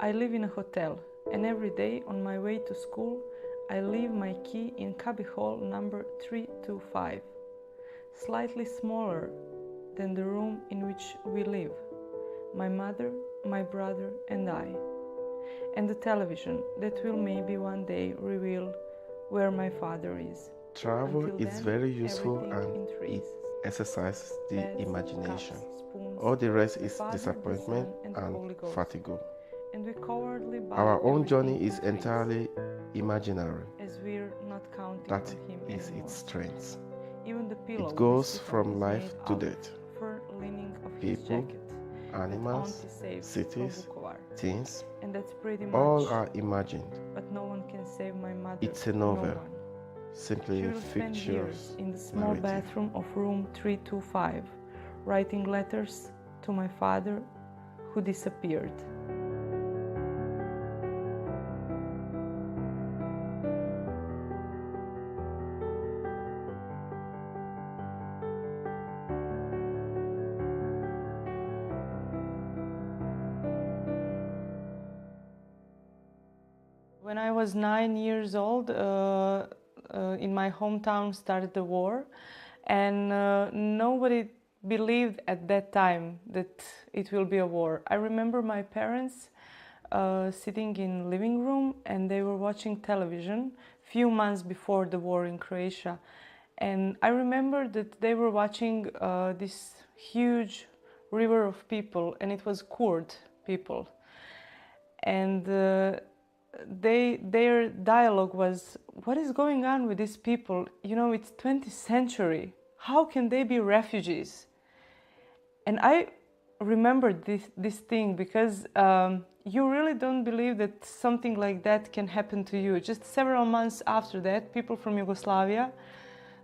I live in a hotel, and every day on my way to school, I leave my key in cubbyhole number 325, slightly smaller than the room in which we live, my mother, my brother, and I, and the television that will maybe one day reveal where my father is. Travel Until is then, very useful everything in and trees, it exercises the beds, imagination. cups, spoons, All the rest the is Father, the disappointment Son, and the Holy and Ghost. fatigue. And we cowardly buy Our own everything journey is in trees, entirely imaginary. as we're not counting That on him is anymore. its strength. Even the pillow It we goes sit on from is life made to out death. of fur lining of his People, jacket animals, that Auntie saved cities, from Vukovar. things, And that's pretty much, all are imagined. but no one can save my mother. It's a No novel, one. simply She a will spend years fictitious in the small narrative. bathroom of room 325, writing letters to my father who disappeared. When I was 9 years old, in my hometown started the war, and nobody believed at that time that it will be a war. I remember my parents sitting in living room, and they were watching television few months before the war in Croatia. And I remember that they were watching this huge river of people, and it was Kurd people. And their dialogue was, what is going on with these people? You know, it's 20th century. How can they be refugees? And I remembered this thing because you really don't believe that something like that can happen to you. Just several months after that, people from Yugoslavia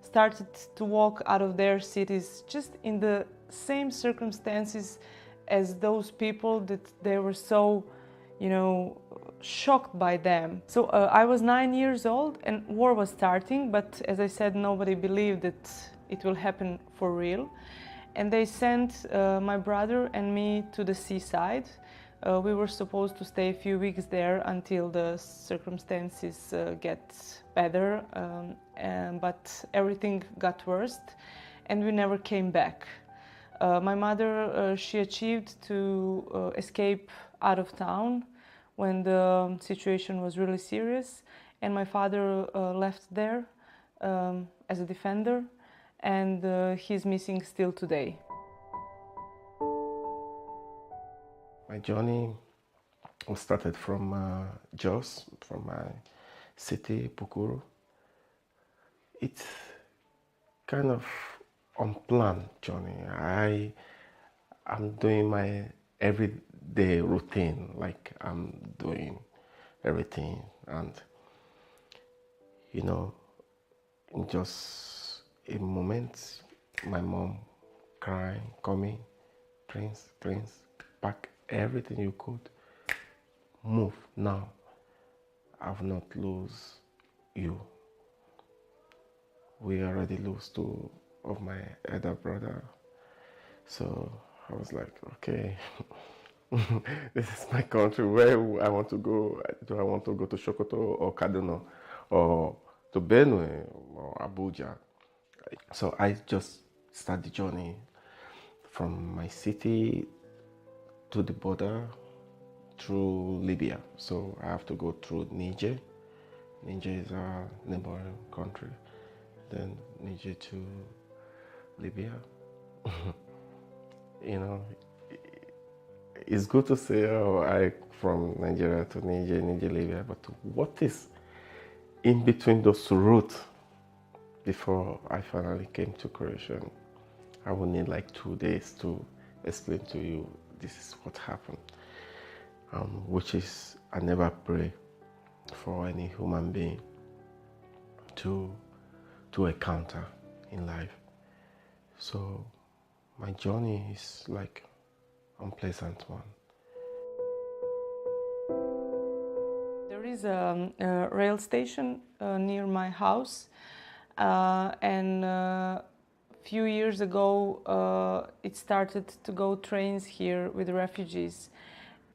started to walk out of their cities just in the same circumstances as those people that they were so, you know, shocked by them. So I was 9 years old and war was starting, but as I said, nobody believed that it will happen for real. And they sent my brother and me to the seaside. We were supposed to stay a few weeks there until the circumstances get better, but everything got worse and we never came back. My mother, she achieved to escape out of town when the situation was really serious, and my father left there as a defender, and he's missing still today. My journey was started from Jos, from my city, Pukuru. It's kind of unplanned journey. I'm doing my everyday routine, like I'm doing everything, and you know, in just a moment, my mom crying, coming, Prince, pack everything you could, move now. I will not lose you. We already lose two of my elder brother. So I was like, okay, this is my country. Where I want to go? Do I want to go to Sokoto or Kaduna or to Benue or Abuja? So I just start the journey from my city to the border through Libya. So I have to go through Niger. Niger is our neighboring country. Then Niger to Libya. You know, it's good to say, oh, I from Nigeria to Niger, Libya, but what is in between those routes before I finally came to Croatia? I will need like 2 days to explain to you this is what happened, which is I never pray for any human being to encounter in life. So my journey is like unpleasant one. There is a rail station near my house, and a few years ago it started to go trains here with refugees.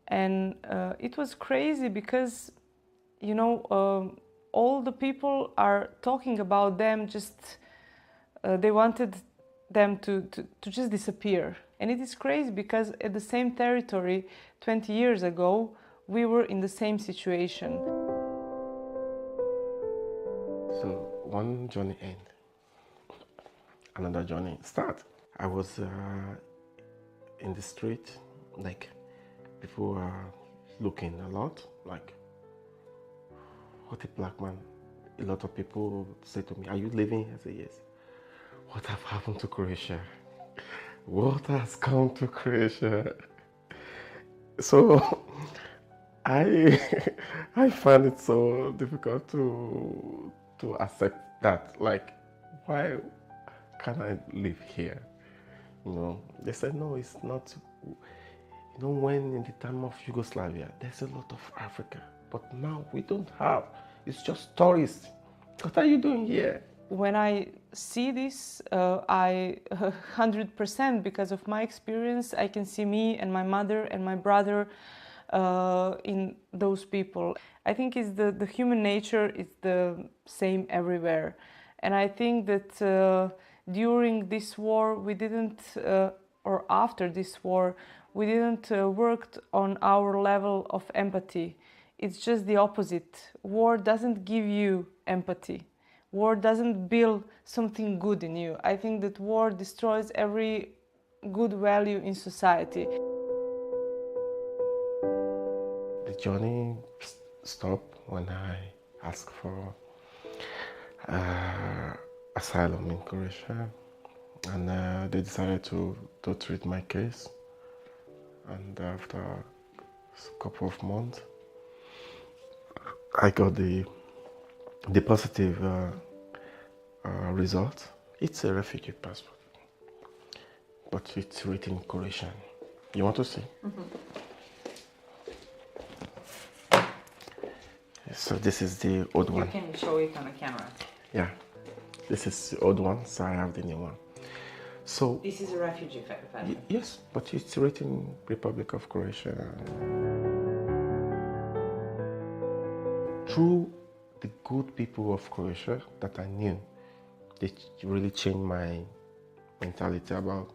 And it was crazy because, you know, all the people are talking about them, just they wanted them to just disappear. And it is crazy because at the same territory 20 years ago, we were in the same situation. So one journey ends, another journey starts. I was in the street, like people were looking a lot, like, what a black man. A lot of people say to me, "Are you leaving?" I say, "Yes." What have happened to Croatia? What has come to Croatia? So I I find it so difficult to accept that. Like, why can't I live here? You know, they said no, it's not. You know, when in the time of Yugoslavia, there's a lot of Africa, but now we don't have. It's just tourists. What are you doing here? When I see this, I 100%, because of my experience, I can see me and my mother and my brother in those people. I think it's the human nature is the same everywhere. And I think that during this war we didn't, or after this war, we didn't worked on our level of empathy. It's just the opposite. War doesn't give you empathy. War doesn't build something good in you. I think that war destroys every good value in society. The journey stopped when I asked for asylum in Croatia, and they decided to treat my case. And after a couple of months, I got the positive result. It's a refugee passport, but it's written in Croatian. You want to see? Mm-hmm. So this is the old one. You can show it on the camera. Yeah, this is the old one, so I have the new one. So this is a refugee passport. Yes, but it's written Republic of Croatia. Through the good people of Croatia that I knew, they really changed my mentality about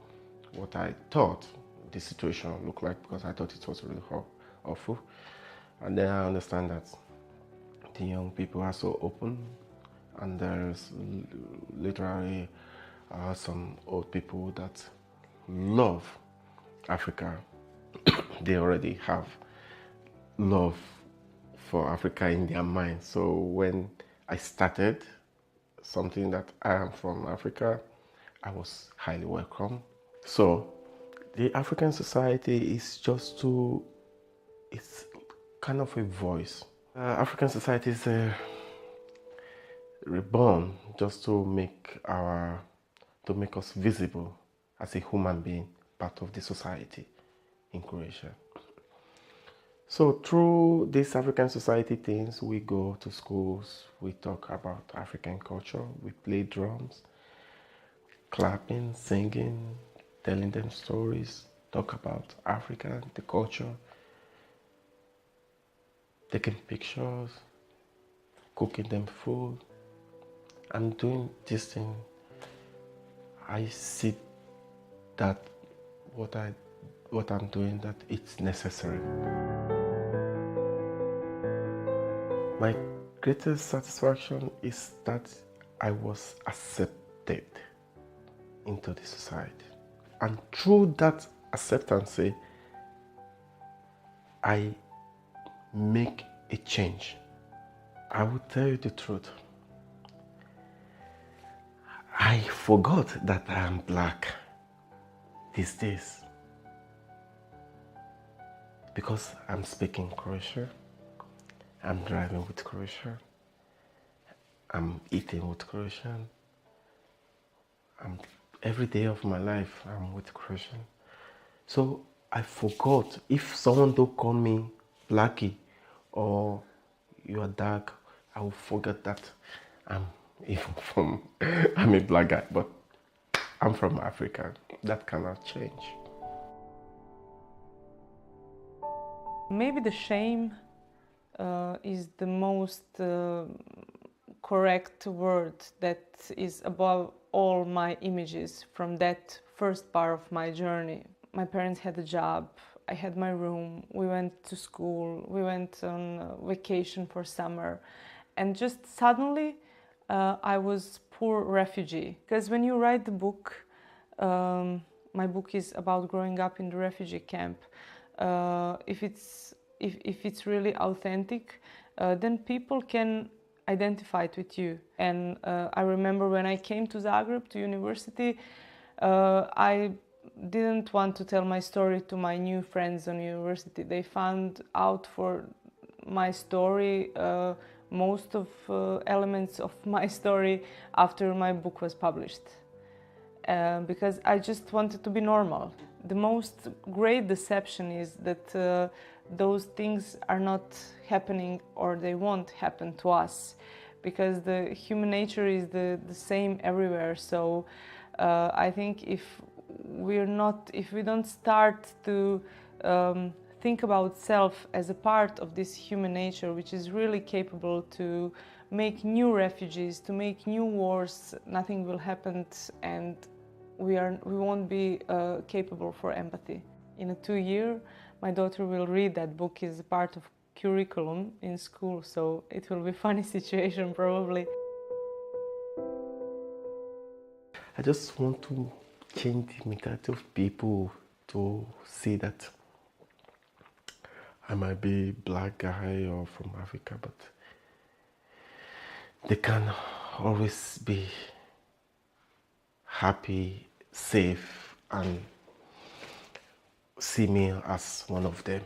what I thought the situation would look like, because I thought it was really awful. And then I understand that the young people are so open, and there's literally some old people that love Africa. They already have love for Africa in their mind. So when I started something that I am from Africa, I was highly welcome. So the African society is just it's kind of a voice. African society is reborn just to make us visible as a human being, part of the society in Croatia. So through these African society things, we go to schools, we talk about African culture, we play drums, clapping, singing, telling them stories, talk about Africa, the culture, taking pictures, cooking them food. I'm doing this thing. I see that what I'm doing, that it's necessary. My greatest satisfaction is that I was accepted into the society. And through that acceptance, I make a change. I will tell you the truth. I forgot that I am black these days, because I'm speaking Croatian, I'm driving with Croatian, I'm eating with Croatian, every day of my life I'm with Croatian. So I forgot. If someone don't call me Blackie or you are dark, I will forget that I'm a black guy, but I'm from Africa. That cannot change. Maybe the shame is the most correct word that is above all my images from that first part of my journey. My parents had a job, I had my room, we went to school, we went on vacation for summer, and just suddenly I was poor refugee. Because when you write the book, my book is about growing up in the refugee camp. If it's really authentic, then people can identify it with you. And I remember when I came to Zagreb, to university, I didn't want to tell my story to my new friends on university. They found out for my story, most of elements of my story after my book was published. Because I just wanted to be normal. The most great deception is that those things are not happening or they won't happen to us, because the human nature is the same everywhere. So I think if we don't start to think about self as a part of this human nature, which is really capable to make new refugees, to make new wars, nothing will happen, and we won't be capable for empathy. In a 2 year, my daughter will read that book as a part of curriculum in school, so it will be a funny situation probably. I just want to change the mentality of people to see that I might be black guy or from Africa, but they can always be happy, safe, and see me as one of them.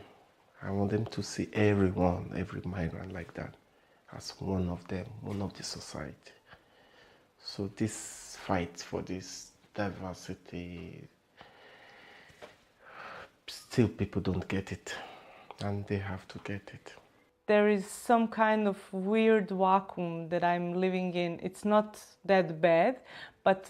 I want them to see everyone, every migrant like that, as one of them, one of the society. So this fight for this diversity, still people don't get it, and they have to get it. There is some kind of weird vacuum that I'm living in. It's not that bad, but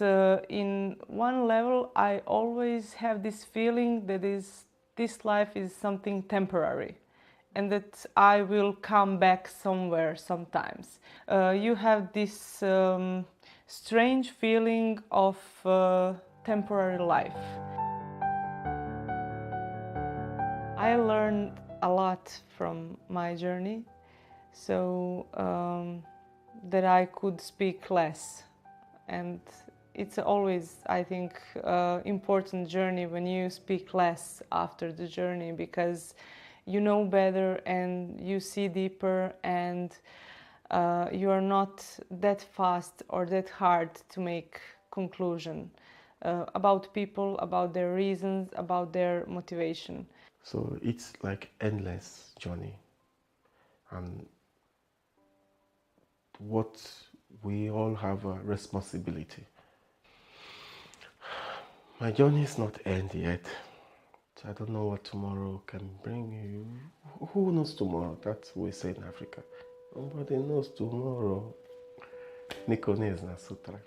in one level I always have this feeling that this life is something temporary and that I will come back somewhere sometimes. You have this strange feeling of temporary life. I learned a lot from my journey, so that I could speak less. And it's always, I think, important journey when you speak less after the journey, because you know better and you see deeper, and you are not that fast or that hard to make conclusion about people, about their reasons, about their motivation. So it's like endless journey, and what we all have a responsibility. My journey is not end yet, so I don't know what tomorrow can bring you. Who knows tomorrow? That's what we say in Africa. Nobody knows tomorrow. Niko ne zna sutra.